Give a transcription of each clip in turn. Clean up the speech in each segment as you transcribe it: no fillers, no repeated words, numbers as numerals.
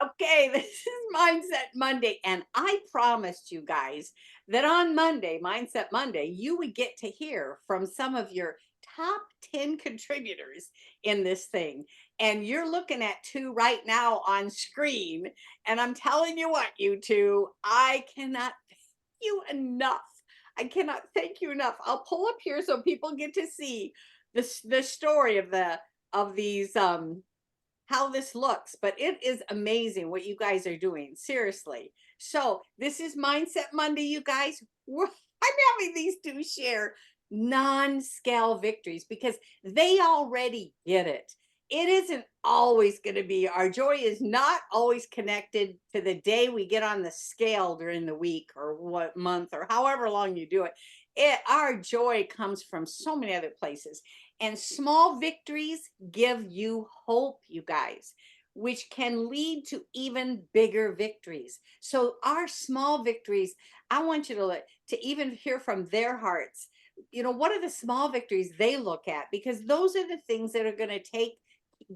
Okay, this is Mindset Monday, and I promised you guys that on Monday, Mindset Monday, you would get to hear from some of your top 10 contributors in this thing. And you're looking at two right now on screen. And I'm telling you what, you two, I cannot thank you enough. I cannot thank you enough. I'll pull up here so people get to see the story of these how this looks, but it is amazing what you guys are doing. Seriously. So this is Mindset Monday, you guys. I'm having these two share non-scale victories because they already get it. It isn't always going to be, our joy is not always connected to the day we get on the scale during the week or what month or however long you do it. Our joy comes from so many other places. And small victories give you hope, you guys, which can lead to even bigger victories. So our small victories, I want you to even hear from their hearts. What are the small victories they look at? Because those are the things that are going to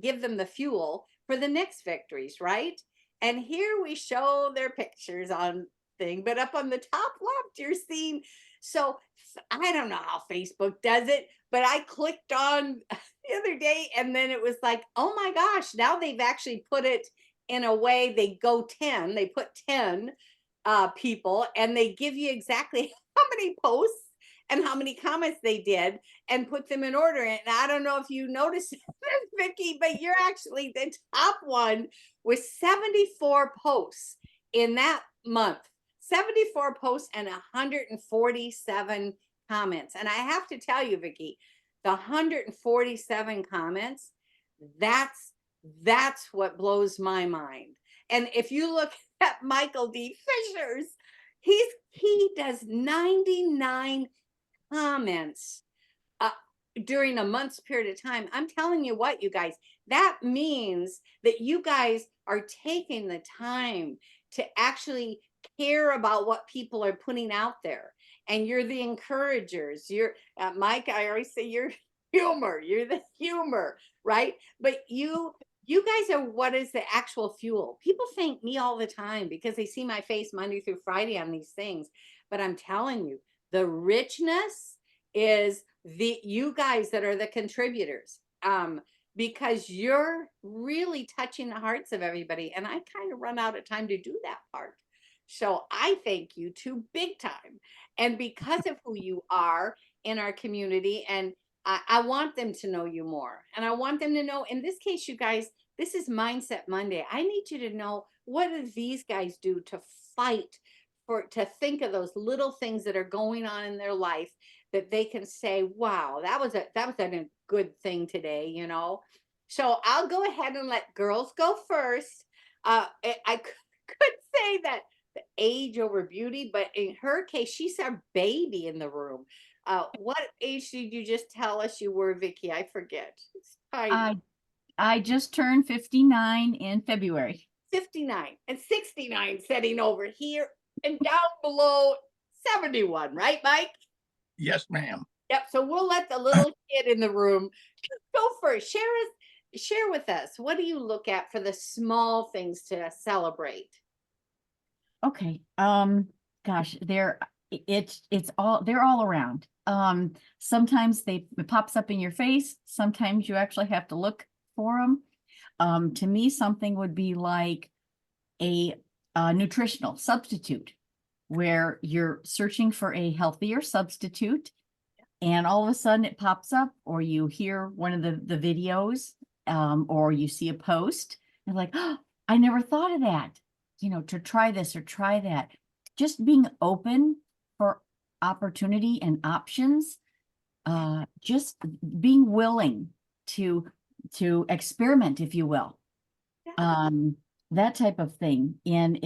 give them the fuel for the next victories, right? And here we show their pictures on thing, but up on the top left, you're seeing. So I don't know how Facebook does it, but I clicked on the other day and then it was like, oh my gosh, now they've actually put it in a way they go 10, they put 10 people and they give you exactly how many posts and how many comments they did and put them in order. And I don't know if you noticed this, Vicky, but you're actually the top one with 74 posts in that month. 74 posts and 147 comments. And I have to tell you, Vicky, the 147 comments, that's what blows my mind. And if you look at Michael D. Fisher's, he does 99 comments uh, during a month's period of time. I'm telling you what, you guys, that means that you guys are taking the time to actually care about what people are putting out there. And you're the encouragers. You're Mike, I always say you're you're the humor, right? But you guys are what is the actual fuel. People thank me all the time because they see my face Monday through Friday on these things. But I'm telling you, the richness is the you guys that are the contributors. Because you're really touching the hearts of everybody. And I kind of run out of time to do that part. So I thank you too big time. And because of who you are in our community, and I want them to know you more. And I want them to know, in this case, you guys, this is Mindset Monday. I need you to know, what do these guys do to fight to think of those little things that are going on in their life that they can say, wow, that was a good thing today. So I'll go ahead and let girls go first. I could say that the age over beauty, but in her case, she's a baby in the room. What age did you just tell us you were, Vicky? I forget. It's tiny. I I just turned 59 in February. 59 and 69 setting over here and down below 71, right, Mike? Yes, ma'am. Yep. So we'll let the little kid in the room go first. Share with us. What do you look at for the small things to celebrate? Okay. Gosh, they're all around. Sometimes it pops up in your face. Sometimes you actually have to look for them. To me, something would be like a nutritional substitute where you're searching for a healthier substitute and all of a sudden it pops up, or you hear one of the videos, or you see a post and like, oh, I never thought of that, to try this or try that. Just being open for opportunity and options, just being willing to experiment, if you will. Yeah. That type of thing. And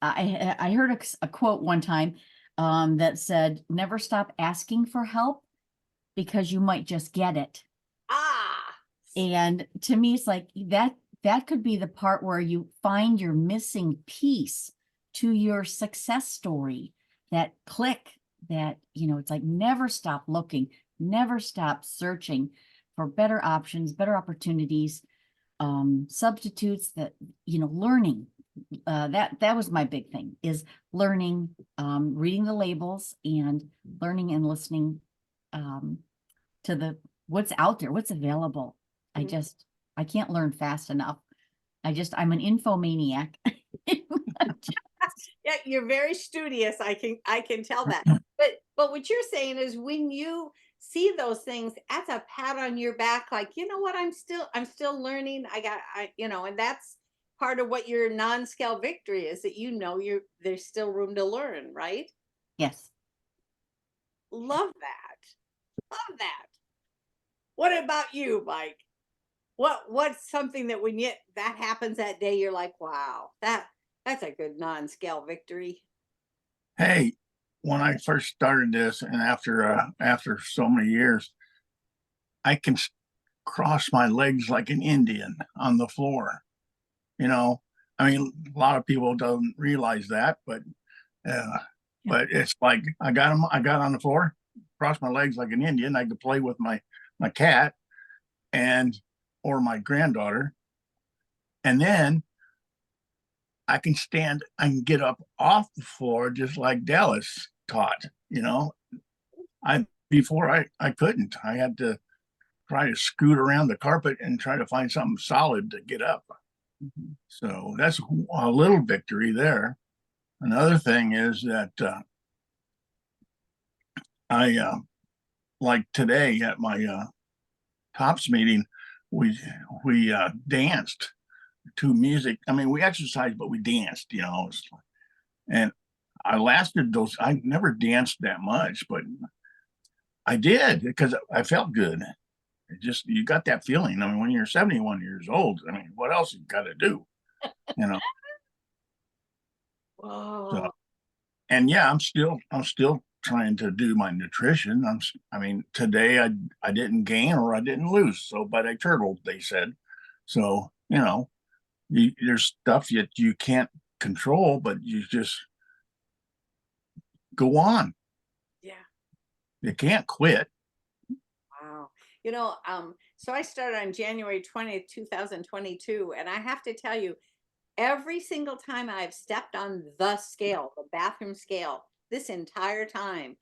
I heard a quote one time that said, never stop asking for help because you might just get it. Ah, And to me, it's like that could be the part where you find your missing piece to your success story, that click that, it's like never stop looking, never stop searching for better options, better opportunities. substitutes that, learning. That was my big thing, is learning, reading the labels and learning and listening to what's out there, what's available. Mhm. I can't learn fast enough. I'm an infomaniac. Yeah, you're very studious. I can tell that. But what you're saying is when you see those things, that's a pat on your back, like, you know what, I'm still learning. And that's part of what your non-scale victory is, that there's still room to learn, right? Yes. Love that. Love that. What about you, Mike? What's something that when that happens that day, you're like, wow, that's a good non-scale victory. Hey, when I first started this, and after so many years, I can cross my legs like an Indian on the floor. You know, I mean, a lot of people don't realize that, uh, Yeah. but it's like I got on the floor, crossed my legs like an Indian. I could play with my cat and or my granddaughter, and then I can get up off the floor just like Dallas taught. I before I couldn't. I had to try to scoot around the carpet and try to find something solid to get up. Mhm. So that's a little victory there. Another thing is that I like today at my tops meeting, we we danced to music. I mean, we exercised, but we danced. And I lasted those. I never danced that much, but I did because I felt good. It just you got that feeling. I mean, when you're 71 years old, I mean, what else you got to do? You know. So Whoa. and yeah, I'm still trying to do my nutrition. I mean, today I didn't gain or I didn't lose. So, but I turtled, they said. So, there's stuff that you can't control, but you just go on. Yeah. You can't quit. Wow. So I started on January 20th, 2022, and I have to tell you, every single time I've stepped on the scale, the bathroom scale, this entire time,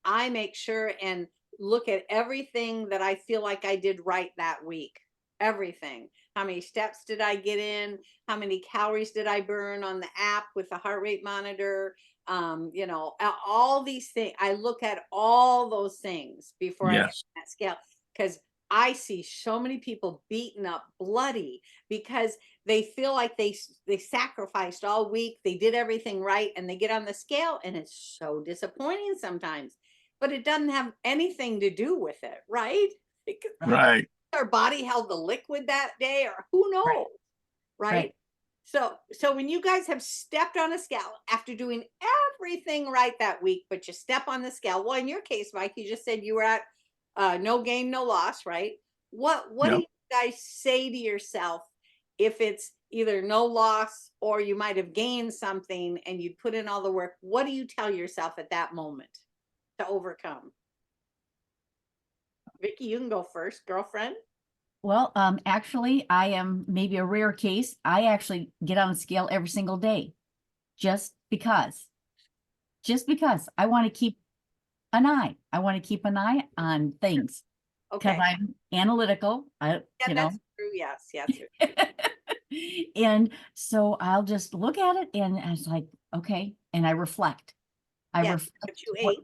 I make sure and look at everything that I feel like I did right that week. Everything. How many steps did I get in? How many calories did I burn on the app with the heart rate monitor? All these things. I look at all those things before I get Yes. on that scale, because I see so many people beaten up, bloody, because they feel like they sacrificed all week, they did everything right, and they get on the scale, and it's so disappointing sometimes. But it doesn't have anything to do with it, right? Because Right. Right. our body held the liquid that day, or who Right. knows, right? Right. So when you guys have stepped on a scale after doing everything right that week, but you step on the scale, well, in your case, Mike, you just said you were at no gain, no loss, right? What do Yep. you guys say to yourself if it's either no loss or you might have gained something and you put in all the work? What do you tell yourself at that moment to overcome? Vicky, you can go first, girlfriend. Well, actually, I am maybe a rare case. I actually get on the scale every single day, just because. Just because I want to keep an eye. I want to keep an eye on things because Okay. I'm analytical. Yeah, that's true. Yes, yes. And so I'll just look at it and it's like, okay, and I reflect. I Yeah, reflect what you ate.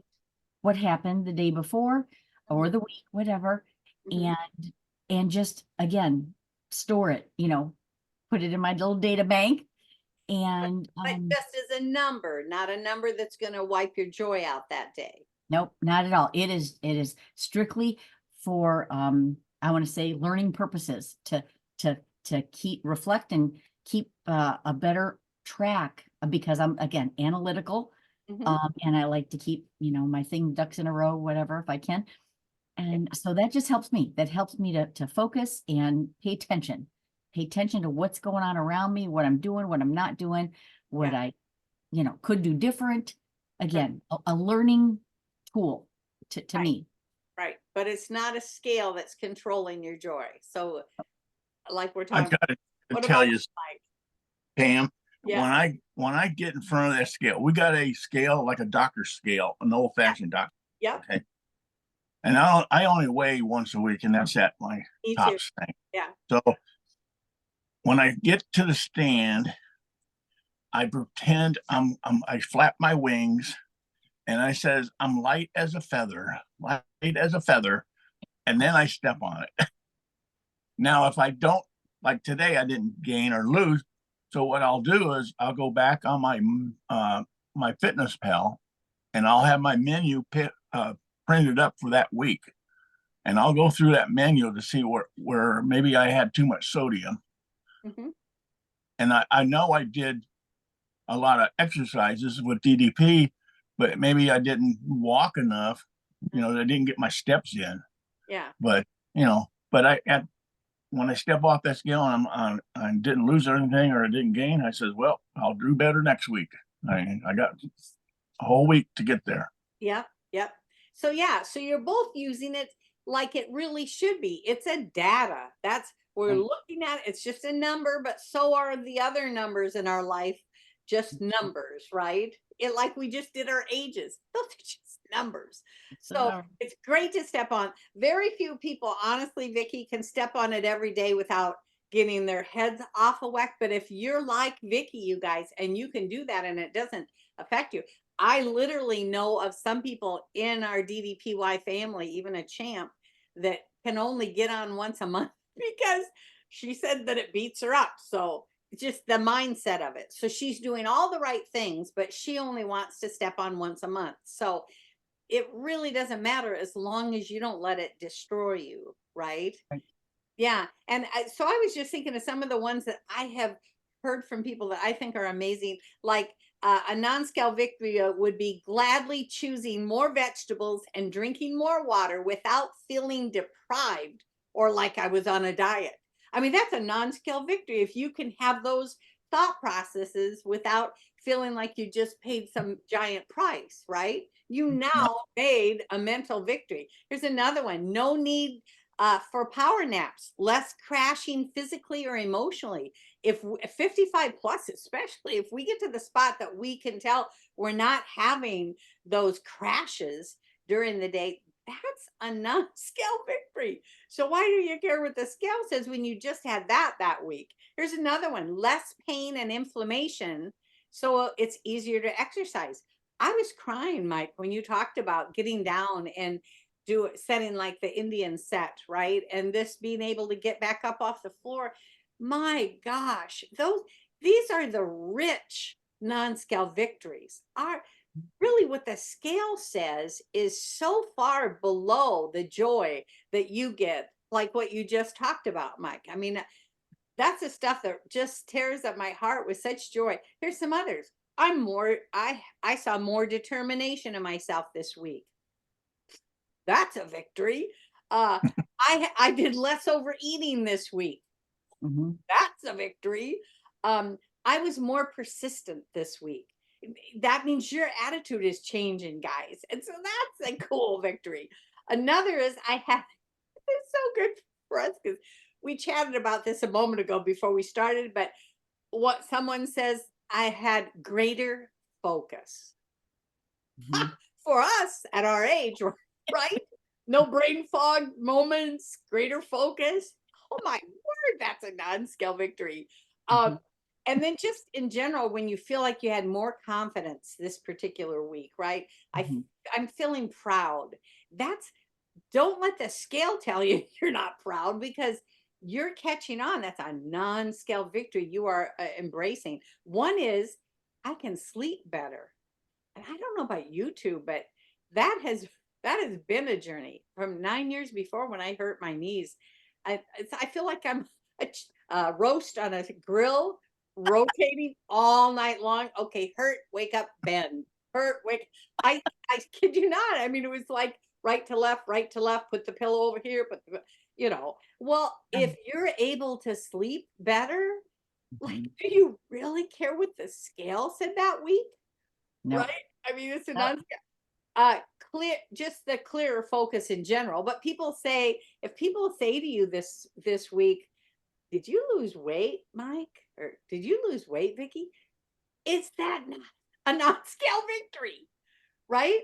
what happened the day before or Mhm, the week, whatever, mhm. and just again store it, put it in my little data bank and But just as a number, not a number that's going to wipe your joy out that day. nope, not at all. It is strictly for I want to say learning purposes to keep reflect and keep a better track because I'm again analytical Mhm. and I like to keep, my thing ducks in a row, whatever, if I can. And so that just helps me. That helps me to focus and pay attention. Pay attention to what's going on around me, what I'm doing, what I'm not doing, what Yeah, I, could do different. sure. Again, a learning tool to Right, me. right. But it's not a scale that's controlling your joy. So like we're I talking? got to What tell about you, you, Mike? Pam, Yeah, when I get in front of that scale, we got a scale like a doctor's scale, an old yeah, fashioned doctor. yep, Okay. And I only weigh once a week, and that's at my me too. tops thing. Yeah, So when I get to the stand, I pretend I flap my wings and I says, I'm light as a feather, and then I step on it. Now, if I don't, like today, I didn't gain or lose. So what I'll do is I'll go back on my Fitness Pal, and I'll have my printed up for that week, and I'll go through that menu to see where maybe I had too much sodium, hmm, and I know I did a lot of exercises with DDP, but maybe I didn't walk enough. You know, I didn't get my steps in. yeah. But but when I step off that scale and I didn't lose anything or I didn't gain, I says, well, I'll do better next week. I got a whole week to get there. Yep, yep. So yeah, so you're both using it like it really should be. It's a data. That's we're looking at it's just a number, but so are the other numbers in our life, just numbers, right? It like we just did our ages. Those are just numbers. So So, it's great to step on. Very few people, honestly, Vicky, can step on it every day without getting their heads off a whack. But if you're like Vicky, you guys, and you can do that and it doesn't affect you, I literally know of some people in our DDPY family, even a champ, that can only get on once a month because she said that it beats her up. So it's just the mindset of it. So she's doing all the right things, but she only wants to step on once a month. So it really doesn't matter as long as you don't let it destroy you, right? Yeah. And so I was just thinking of some of the ones that I have heard from people that I think are amazing. Like a non scale victory would be gladly choosing more vegetables and drinking more water without feeling deprived or like I was on a diet. I mean, that's a non scale victory. If you can have those thought processes without feeling like you just paid some giant price, right? You Yeah. now made a mental victory. Here's another one: no need for power naps, less crashing physically or emotionally. If 55 plus, especially if we get to the spot that we can tell we're not having those crashes during the day, that's a non-scale victory. So why do you care what the scale says when you just had that week? Here's another one: less pain and inflammation, so it's easier to exercise. I was crying, Mike, when you talked about getting down and do setting like the Indian set, right? And this being able to get back up off the floor. My gosh, these are the rich non-scale victories. Are really what the scale says is so far below the joy that you get, like what you just talked about, Mike. I mean, that's the stuff that just tears up my heart with such joy. Here's some others. I saw more determination in myself this week. That's a victory. Uh, I did less overeating this week. mhm. That's a victory. I was more persistent this week. That means your attitude is changing, guys, and so that's a cool victory. Another is I have. It's so good for us because we chatted about this a moment ago before we started. But what someone says, I had greater focus. Mhm. For us at our age, right? No brain fog moments, greater focus. Oh my word, that's a non-scale victory. Um, Mhm. and then just in general, when you feel like you had more confidence this particular week, right? Mhm. I'm feeling proud. That's Don't let the scale tell you you're not proud because you're catching on. That's a non-scale victory you are embracing. One is I can sleep better. And I don't know about you two, but that has that has been a journey from 9 years before when I hurt my knees. I feel like I'm a roast on a grill, rotating all night long. Okay, hurt, wake up, bend. Hurt, wake. I kid you not. I mean, it was like right to left. Put the pillow over here. Well, if Um, you're able to sleep better, like, mhm. do you really care what the scale said that week? No. Right? I mean, it's a Uh, non clear just the clearer focus in general. But people say if people say to you this week, did you lose weight, Mike? Or did you lose weight, Vicky? Is that not a non-scale victory? Right?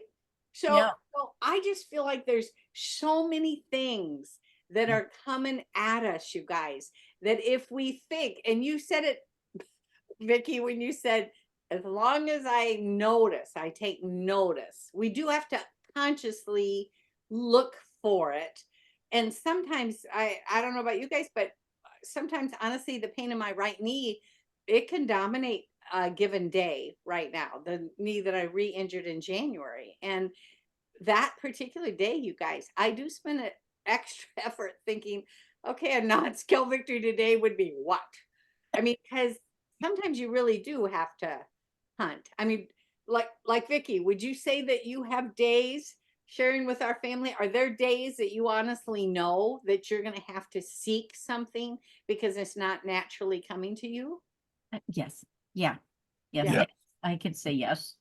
So, Yeah. so I just feel like there's so many things that are coming at us, you guys, that if we think, and you said it, Vicky, when you said, as long as I notice, I take notice, we do have to consciously look for it. And sometimes I don't know about you guys, but sometimes honestly, the pain in my right knee, it can dominate a given day right now, the knee that I re-injured in January. And that particular day, you guys, I do spend an extra effort thinking, okay, a non-skill victory today would be what? I mean, because sometimes you really do have to hunt. I mean, like Vicky, would you say that you have days sharing with our family? Are there days that you honestly know that you're going to have to seek something because it's not naturally coming to you? Yes. Yeah. Yes. Yeah. Yeah. I could say yes,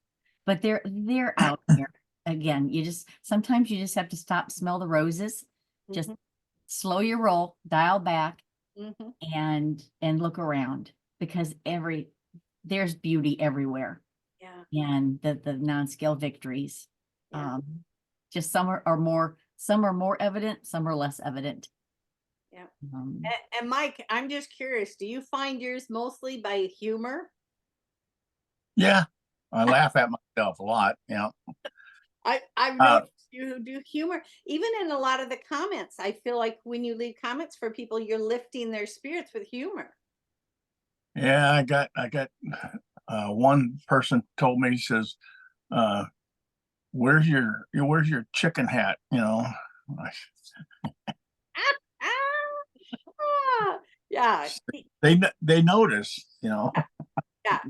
but they're out there. Again, sometimes you just have to stop, smell the roses, just Hmm. slow your roll, dial back, Hmm. and look around, because there's beauty everywhere. Yeah. And the non-scale victories, Yeah. just some are more evident, some are less evident. Yeah. Um, And Mike, I'm just curious, do you find yours mostly by humor? Yeah. I laugh at myself a lot. I've Uh, noticed you do humor even in a lot of the comments. I feel like when you leave comments for people, you're lifting their spirits with humor. yeah, I got one person told me, he says, uh, where's your chicken hat? Ah, yeah. They notice. Yeah.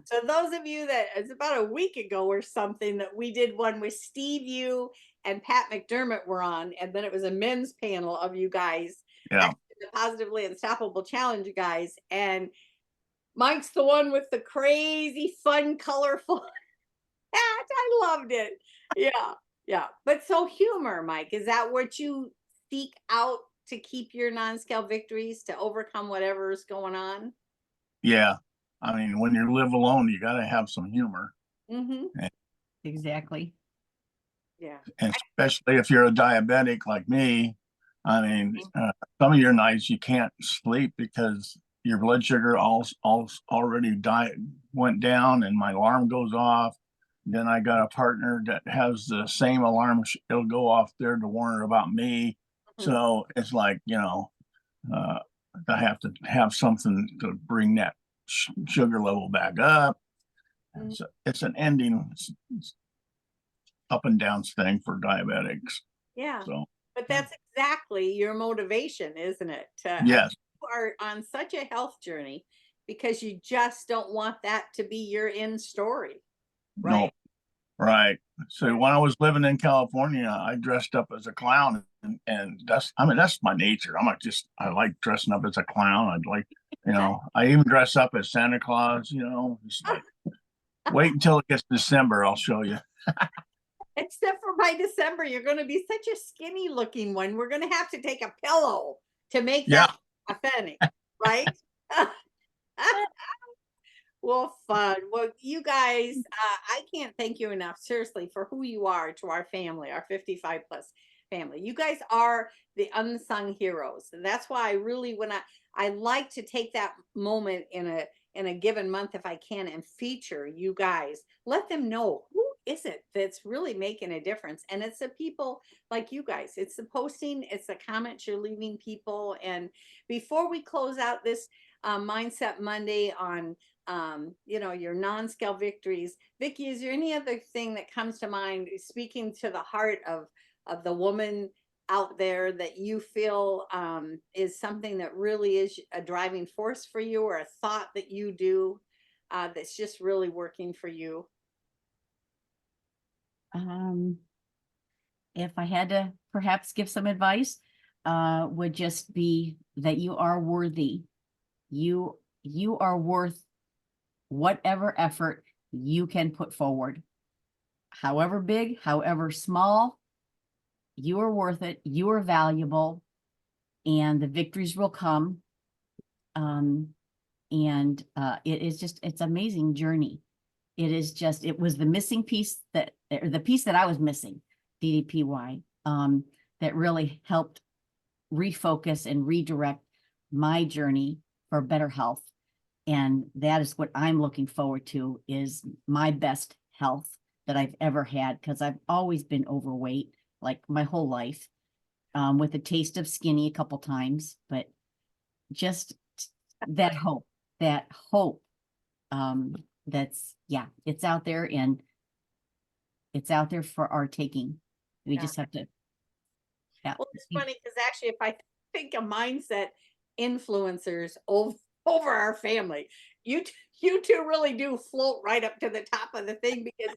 So those of you that it's about a week ago or something that we did one with Steve you and Pat McDermott were on, and then it was a men's panel of you guys, Yeah. actually the Positively Unstoppable Challenge guys. And Mike's the one with the crazy, fun, colorful hat. I loved it. Yeah. Yeah. But so humor, Mike, is that what you seek out to keep your non-scale victories, to overcome whatever's going on? Yeah. I mean, when you live alone, you got to have some humor. Mm-hmm. And, exactly. Yeah. and especially if you're a diabetic like me. I mean, some of your nights you can't sleep because your blood sugar all already went down, and my alarm goes off. Then I got a partner that has the same alarm. It'll go off there to warn her about me. Mhm. So it's like, uh, I have to have something to bring that sugar level back up. Mhm. It's an ending, it's up and down thing for diabetics. Yeah. So But that's exactly your motivation, isn't it? yes, You are on such a health journey because you just don't want that to be your end story, no, right? right. So Yeah. when I was living in California, I dressed up as a clown, and that's my nature. I like dressing up as a clown. I even dress up as Santa Claus. It's like, wait until it gets December, I'll show you. Except for by December, you're going to be such a skinny looking one. We're going to have to take a pillow to make Yeah, that authentic, right? Well, fun. Well, you guys, I can't thank you enough, seriously, for who you are to our family, our 55 plus family. You guys are the unsung heroes. And that's why I really, when I like to take that moment in a given month, if I can, and feature you guys, let them know who is it that's really making a difference. And it's the people like you guys. It's the posting, it's the comments you're leaving people. And before we close out this Mindset Monday on your non-scale victories. Vicky, is there any other thing that comes to mind, speaking to the heart of the woman out there, that you feel is something that really is a driving force for you, or a thought that you do that's just really working for you? Um, if I had to perhaps give some advice, would just be that you are worthy. You are worth whatever effort you can put forward. However big, however small, you are worth it. You are valuable, and the victories will come. And it is just, it's amazing journey. It is just, it was the missing piece that, or the piece that I was missing, DDPY, that really helped refocus and redirect my journey for better health. And that is what I'm looking forward to, is my best health that I've ever had, because I've always been overweight, like my whole life, with a taste of skinny a couple times, but just that hope, that's, yeah, it's out there, and it's out there for our taking. We Yeah. just have to. Yeah. Well, it's funny because actually, if I think of mindset influencers over our family, you two really do float right up to the top of the thing, because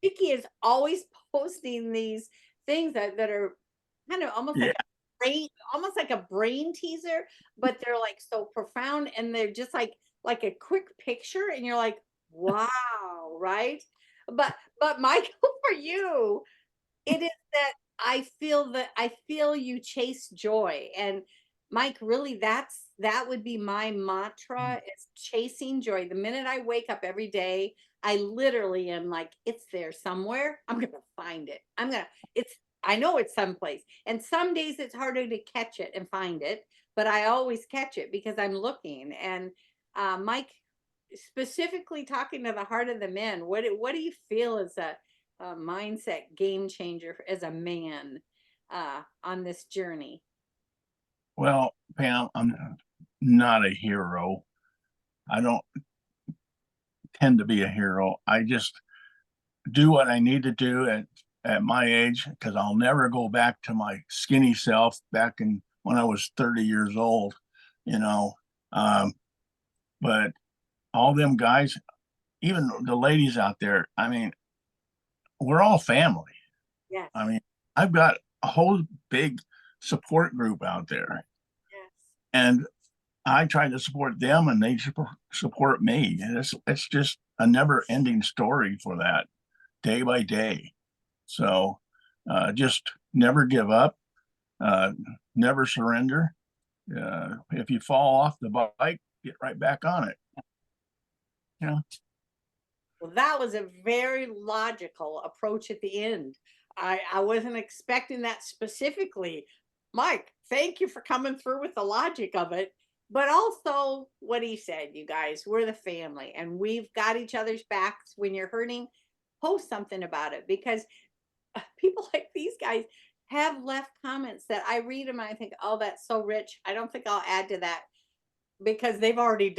Vicky is always posting these things that are kind of almost Yeah. like a brain, almost like a brain teaser, but they're like so profound, and they're just like a quick picture, and you're like, wow, right? But Michael, for you, it is that I feel you chase joy. And Mike, really, that would be my mantra, is chasing joy. The minute I wake up every day, I literally am like, it's there somewhere. I'm gonna find it. I know it's someplace. And some days it's harder to catch it and find it, but I always catch it because I'm looking. And Mike, specifically talking to the heart of the men, what do you feel is a mindset game changer as a man on this journey? Well, Pam, I'm not a hero. I don't tend to be a hero. I just do what I need to do at my age, because I'll never go back to my skinny self back in when I was 30 years old, you know. Um, but all them guys, even the ladies out there, I mean, we're all family. Yes, I mean, I've got a whole big support group out there, yes. and I try to support them, and they support me. And it's just a never ending story for that, day by day. So just never give up, uh, never surrender. If you fall off the bike, get right back on it. You know, Well, that was a very logical approach at the end. I wasn't expecting that specifically. Mike, thank you for coming through with the logic of it. But also what he said, you guys, we're the family and we've got each other's backs. When you're hurting, post something about it, because people like these guys have left comments that I read them and I think, oh, that's so rich. I don't think I'll add to that, because they've already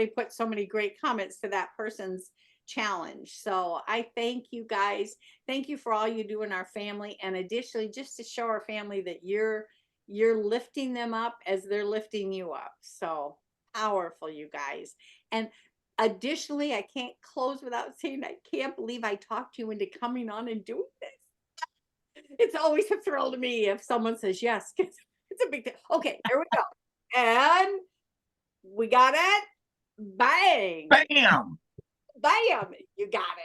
put so many great comments to that person's challenge. So I thank you guys. Thank you for all you do in our family. And additionally, just to show our family that you're lifting them up as they're lifting you up. So powerful, you guys. And additionally, I can't close without saying I can't believe I talked you into coming on and doing this. It's always a thrill to me if someone says yes. It's a big thing. Okay, here we go. And we got it. Bang. bam. Bam. You got it.